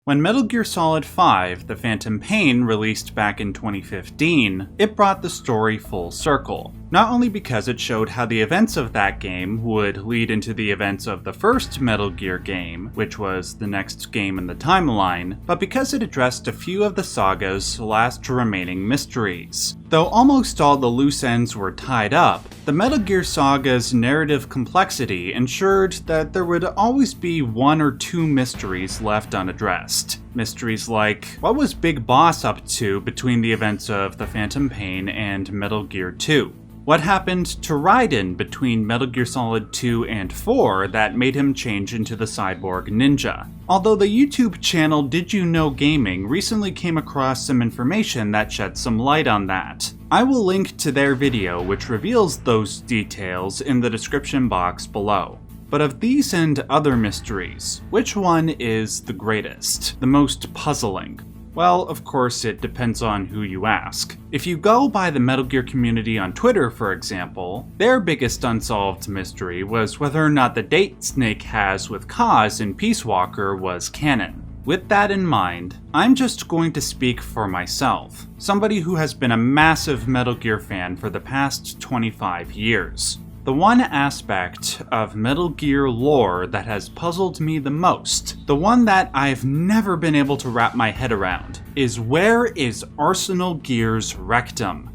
When Metal Gear Solid 5: The Phantom Pain released back in 2015, it brought the story full circle. Not only because it showed how the events of that game would lead into the events of the first Metal Gear game, which was the next game in the timeline, but because it addressed a few of the saga's last remaining mysteries. Though almost all the loose ends were tied up, the Metal Gear saga's narrative complexity ensured that there would always be one or two mysteries left unaddressed. Mysteries like, what was Big Boss up to between the events of The Phantom Pain and Metal Gear 2? What happened to Raiden between Metal Gear Solid 2 and 4 that made him change into the cyborg ninja? Although the YouTube channel Did You Know Gaming recently came across some information that shed some light on that. I will link to their video which reveals those details in the description box below. But of these and other mysteries, which one is the greatest, the most puzzling? Well, of course, it depends on who you ask. If you go by the Metal Gear community on Twitter, for example, their biggest unsolved mystery was whether or not the date Snake has with Kaz in Peace Walker was canon. With that in mind, I'm just going to speak for myself, somebody who has been a massive Metal Gear fan for the past 25 years. The one aspect of Metal Gear lore that has puzzled me the most, the one that I've never been able to wrap my head around, is where is Arsenal Gear's rectum?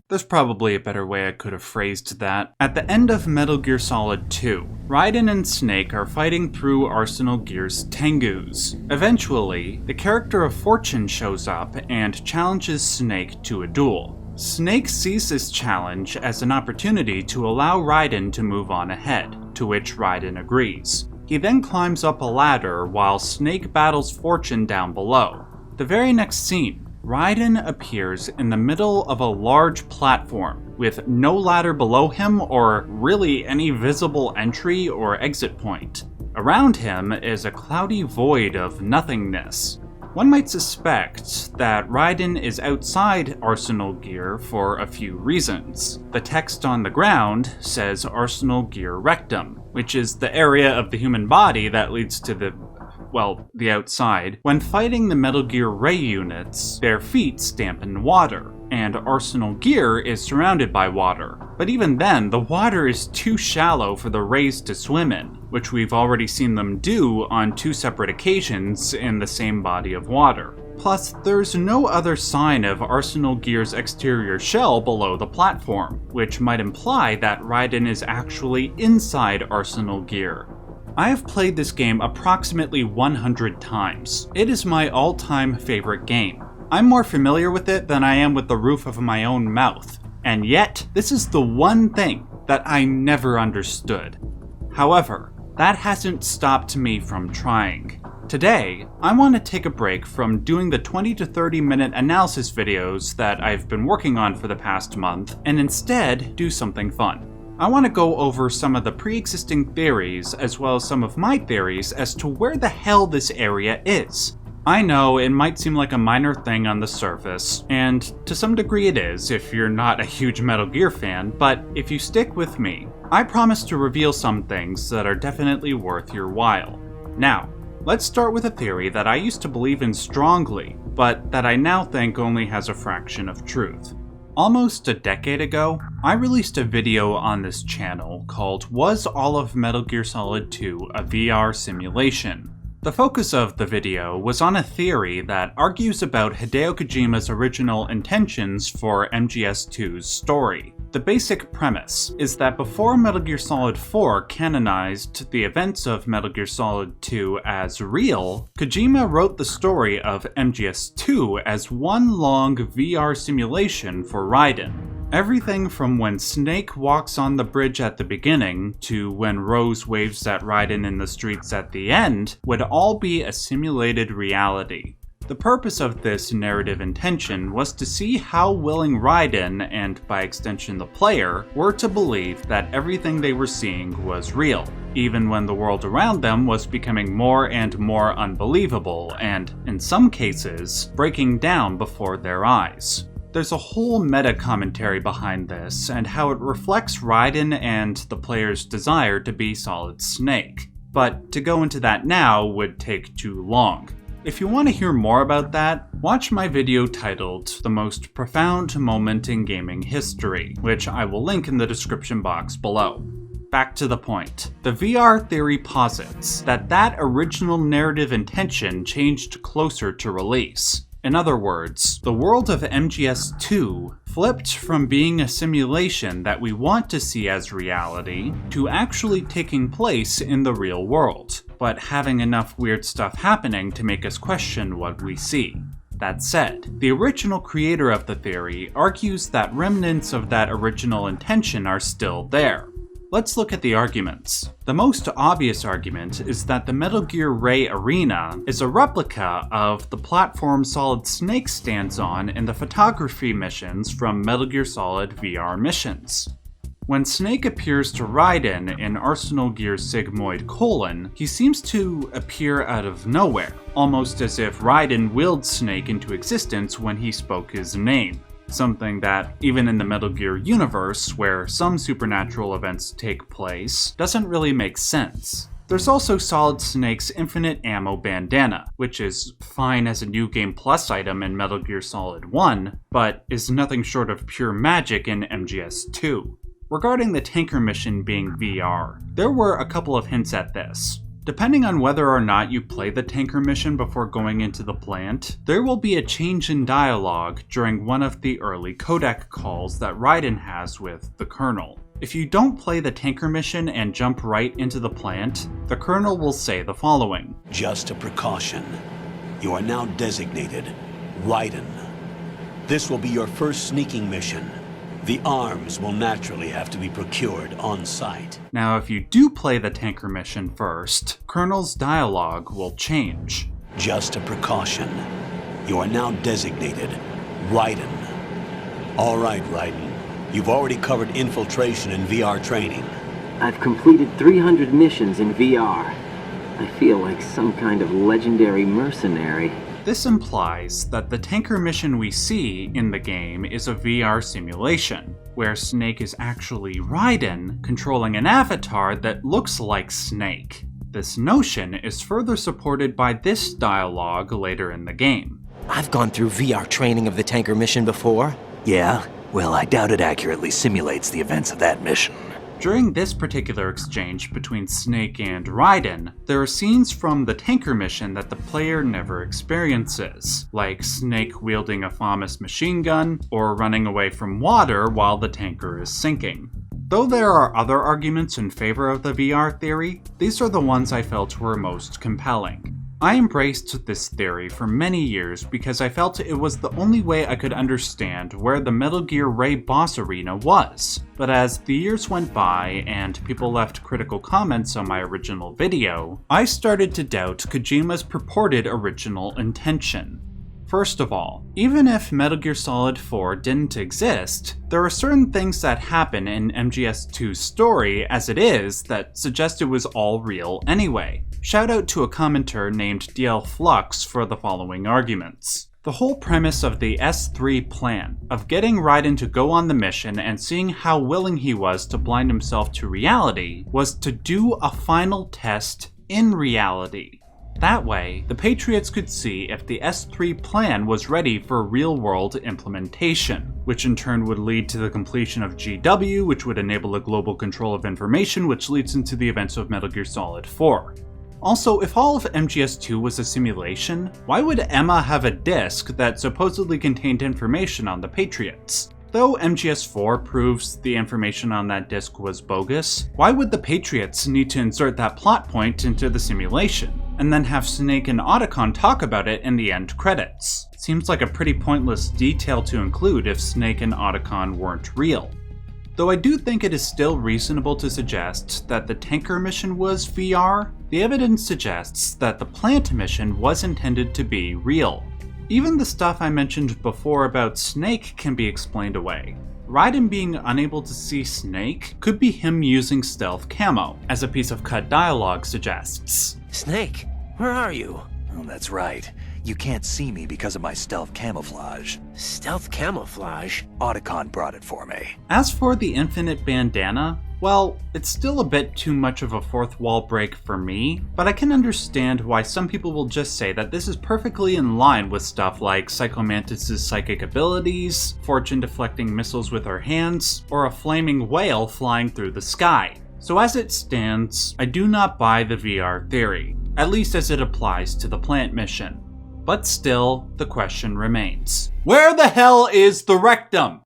There's probably a better way I could have phrased that. At the end of Metal Gear Solid 2, Raiden and Snake are fighting through Arsenal Gear's Tengus. Eventually, the character of Fortune shows up and challenges Snake to a duel. Snake sees this challenge as an opportunity to allow Raiden to move on ahead, to which Raiden agrees. He then climbs up a ladder while Snake battles Fortune down below. The very next scene, Raiden appears in the middle of a large platform, with no ladder below him or really any visible entry or exit point. Around him is a cloudy void of nothingness. One might suspect that Raiden is outside Arsenal Gear for a few reasons. The text on the ground says Arsenal Gear Rectum, which is the area of the human body that leads to the outside. When fighting the Metal Gear Ray units, their feet stamp in water, and Arsenal Gear is surrounded by water. But even then, the water is too shallow for the Rays to swim in, which we've already seen them do on two separate occasions in the same body of water. Plus, there's no other sign of Arsenal Gear's exterior shell below the platform, which might imply that Raiden is actually inside Arsenal Gear. I have played this game approximately 100 times. It is my all-time favorite game. I'm more familiar with it than I am with the roof of my own mouth, and yet this is the one thing that I never understood. However, that hasn't stopped me from trying. Today, I want to take a break from doing the 20 to 30 minute analysis videos that I've been working on for the past month, and instead do something fun. I want to go over some of the pre-existing theories as well as some of my theories as to where the hell this area is. I know it might seem like a minor thing on the surface, and to some degree it is if you're not a huge Metal Gear fan, but if you stick with me, I promise to reveal some things that are definitely worth your while. Now, let's start with a theory that I used to believe in strongly, but that I now think only has a fraction of truth. Almost a decade ago, I released a video on this channel called Was All of Metal Gear Solid 2 a VR Simulation? The focus of the video was on a theory that argues about Hideo Kojima's original intentions for MGS2's story. The basic premise is that before Metal Gear Solid 4 canonized the events of Metal Gear Solid 2 as real, Kojima wrote the story of MGS2 as one long VR simulation for Raiden. Everything from when Snake walks on the bridge at the beginning to when Rose waves at Raiden in the streets at the end would all be a simulated reality. The purpose of this narrative intention was to see how willing Raiden, and by extension the player, were to believe that everything they were seeing was real, even when the world around them was becoming more and more unbelievable and, in some cases, breaking down before their eyes. There's a whole meta-commentary behind this, and how it reflects Raiden and the player's desire to be Solid Snake. but to go into that now would take too long. If you want to hear more about that, watch my video titled The Most Profound Moment in Gaming History, which I will link in the description box below. Back to the point. The VR theory posits that original narrative intention changed closer to release. In other words, the world of MGS2 flipped from being a simulation that we want to see as reality to actually taking place in the real world, but having enough weird stuff happening to make us question what we see. That said, the original creator of the theory argues that remnants of that original intention are still there. Let's look at the arguments. The most obvious argument is that the Metal Gear Ray Arena is a replica of the platform Solid Snake stands on in the photography missions from Metal Gear Solid VR missions. When Snake appears to Raiden in Arsenal Gear Sigmoid : he seems to appear out of nowhere, almost as if Raiden willed Snake into existence when he spoke his name. Something that, even in the Metal Gear universe, where some supernatural events take place, doesn't really make sense. There's also Solid Snake's infinite ammo bandana, which is fine as a New Game Plus item in Metal Gear Solid 1, but is nothing short of pure magic in MGS2. Regarding the tanker mission being VR, there were a couple of hints at this. Depending on whether or not you play the tanker mission before going into the plant, there will be a change in dialogue during one of the early codec calls that Raiden has with the Colonel. If you don't play the tanker mission and jump right into the plant, the Colonel will say the following. Just a precaution. You are now designated Raiden. This will be your first sneaking mission. The arms will naturally have to be procured on site. Now, if you do play the tanker mission first, Colonel's dialogue will change. Just a precaution. You are now designated Raiden. All right, Raiden. You've already covered infiltration and VR training. I've completed 300 missions in VR. I feel like some kind of legendary mercenary. This implies that the tanker mission we see in the game is a VR simulation, where Snake is actually Raiden controlling an avatar that looks like Snake. This notion is further supported by this dialogue later in the game. I've gone through VR training of the tanker mission before. Yeah? Well, I doubt it accurately simulates the events of that mission. During this particular exchange between Snake and Raiden, there are scenes from the tanker mission that the player never experiences, like Snake wielding a FAMAS machine gun, or running away from water while the tanker is sinking. Though there are other arguments in favor of the VR theory, these are the ones I felt were most compelling. I embraced this theory for many years because I felt it was the only way I could understand where the Metal Gear Ray boss arena was. But as the years went by and people left critical comments on my original video, I started to doubt Kojima's purported original intention. First of all, even if Metal Gear Solid 4 didn't exist, there are certain things that happen in MGS2's story as it is that suggest it was all real anyway. Shout out to a commenter named DL Flux for the following arguments. The whole premise of the S3 plan, of getting Raiden to go on the mission and seeing how willing he was to blind himself to reality, was to do a final test in reality. That way, the Patriots could see if the S3 plan was ready for real-world implementation, which in turn would lead to the completion of GW, which would enable a global control of information, which leads into the events of Metal Gear Solid 4. Also, if all of MGS2 was a simulation, why would Emma have a disk that supposedly contained information on the Patriots? Though MGS4 proves the information on that disk was bogus, why would the Patriots need to insert that plot point into the simulation, and then have Snake and Otacon talk about it in the end credits? Seems like a pretty pointless detail to include if Snake and Otacon weren't real. Though I do think it is still reasonable to suggest that the tanker mission was VR, the evidence suggests that the plant mission was intended to be real. Even the stuff I mentioned before about Snake can be explained away. Raiden being unable to see Snake could be him using stealth camo, as a piece of cut dialogue suggests. Snake, where are you? Oh, that's right. You can't see me because of my stealth camouflage. Stealth camouflage? Otacon brought it for me. As for the infinite bandana, Well, it's still a bit too much of a fourth wall break for me, but I can understand why some people will just say that this is perfectly in line with stuff like Psycho Mantis's psychic abilities, Fortune deflecting missiles with her hands, or a flaming whale flying through the sky. So as it stands, I do not buy the VR theory, at least as it applies to the plant mission. But still, the question remains. Where the hell is the rectum?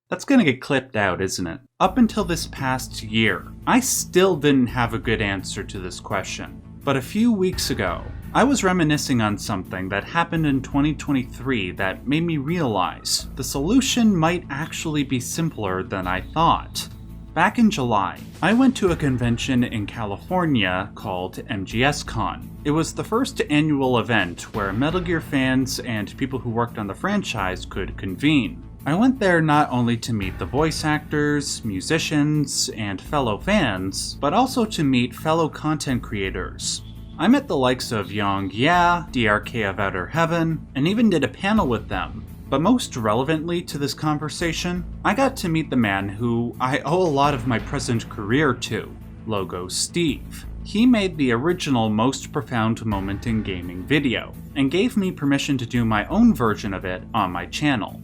That's gonna get clipped out, isn't it? Up until this past year, I still didn't have a good answer to this question. But a few weeks ago, I was reminiscing on something that happened in 2023 that made me realize the solution might actually be simpler than I thought. Back in July, I went to a convention in California called MGSCon. It was the first annual event where Metal Gear fans and people who worked on the franchise could convene. I went there not only to meet the voice actors, musicians, and fellow fans, but also to meet fellow content creators. I met the likes of Young Yeah, DRK of Outer Heaven, and even did a panel with them. But most relevantly to this conversation, I got to meet the man who I owe a lot of my present career to, Logo Steve. He made the original Most Profound Moment in Gaming video, and gave me permission to do my own version of it on my channel.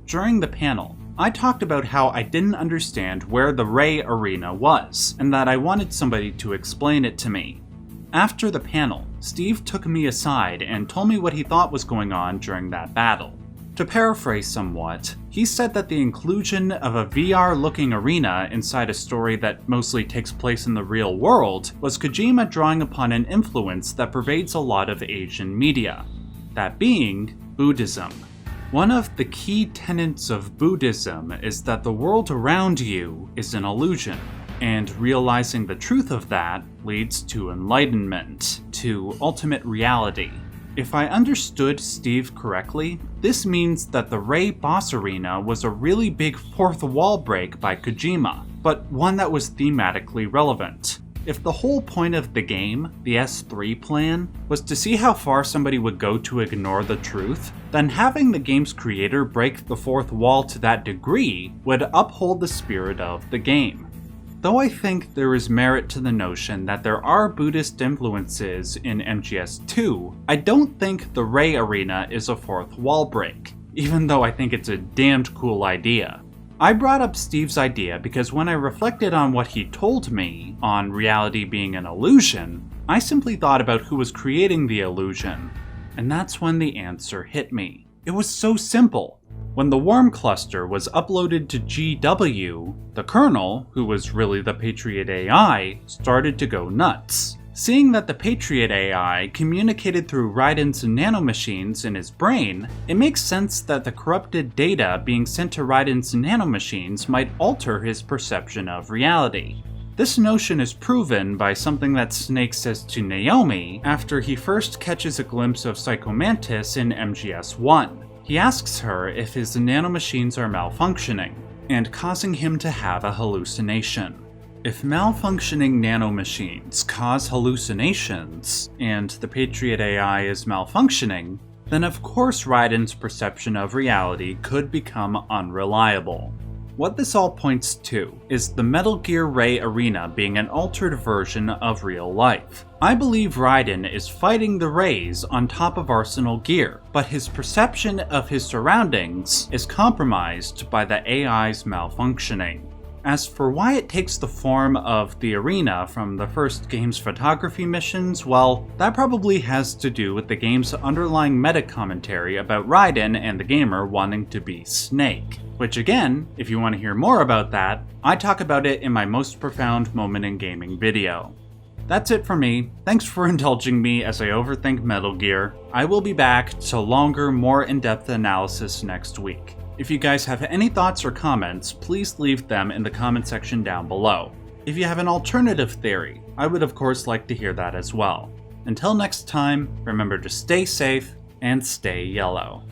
During the panel, I talked about how I didn't understand where the Ray Arena was, and that I wanted somebody to explain it to me. After the panel, Steve took me aside and told me what he thought was going on during that battle. To paraphrase somewhat, he said that the inclusion of a VR-looking arena inside a story that mostly takes place in the real world was Kojima drawing upon an influence that pervades a lot of Asian media, that being Buddhism. One of the key tenets of Buddhism is that the world around you is an illusion, and realizing the truth of that leads to enlightenment, to ultimate reality. If I understood Steve correctly, this means that the Ray boss arena was a really big fourth wall break by Kojima, but one that was thematically relevant. If the whole point of the game, the S3 plan, was to see how far somebody would go to ignore the truth, then having the game's creator break the fourth wall to that degree would uphold the spirit of the game. Though I think there is merit to the notion that there are Buddhist influences in MGS2, I don't think the Ray Arena is a fourth wall break, even though I think it's a damned cool idea. I brought up Steve's idea because when I reflected on what he told me on reality being an illusion, I simply thought about who was creating the illusion, and that's when the answer hit me. It was so simple. When the worm cluster was uploaded to GW, the kernel, who was really the Patriot AI, started to go nuts. Seeing that the Patriot AI communicated through Raiden's nanomachines in his brain, it makes sense that the corrupted data being sent to Raiden's nanomachines might alter his perception of reality. This notion is proven by something that Snake says to Naomi after he first catches a glimpse of Psycho Mantis in MGS1. He asks her if his nanomachines are malfunctioning, and causing him to have a hallucination. If malfunctioning nanomachines cause hallucinations, and the Patriot AI is malfunctioning, then of course Raiden's perception of reality could become unreliable. What this all points to is the Metal Gear Ray Arena being an altered version of real life. I believe Raiden is fighting the Rays on top of Arsenal Gear, but his perception of his surroundings is compromised by the AI's malfunctioning. As for why it takes the form of the arena from the first game's photography missions, well, that probably has to do with the game's underlying meta-commentary about Raiden and the gamer wanting to be Snake. Which again, if you want to hear more about that, I talk about it in my Most Profound Moment in Gaming video. That's it for me. Thanks for indulging me as I overthink Metal Gear. I will be back to longer, more in-depth analysis next week. If you guys have any thoughts or comments, please leave them in the comment section down below. If you have an alternative theory, I would of course like to hear that as well. Until next time, remember to stay safe and stay yellow.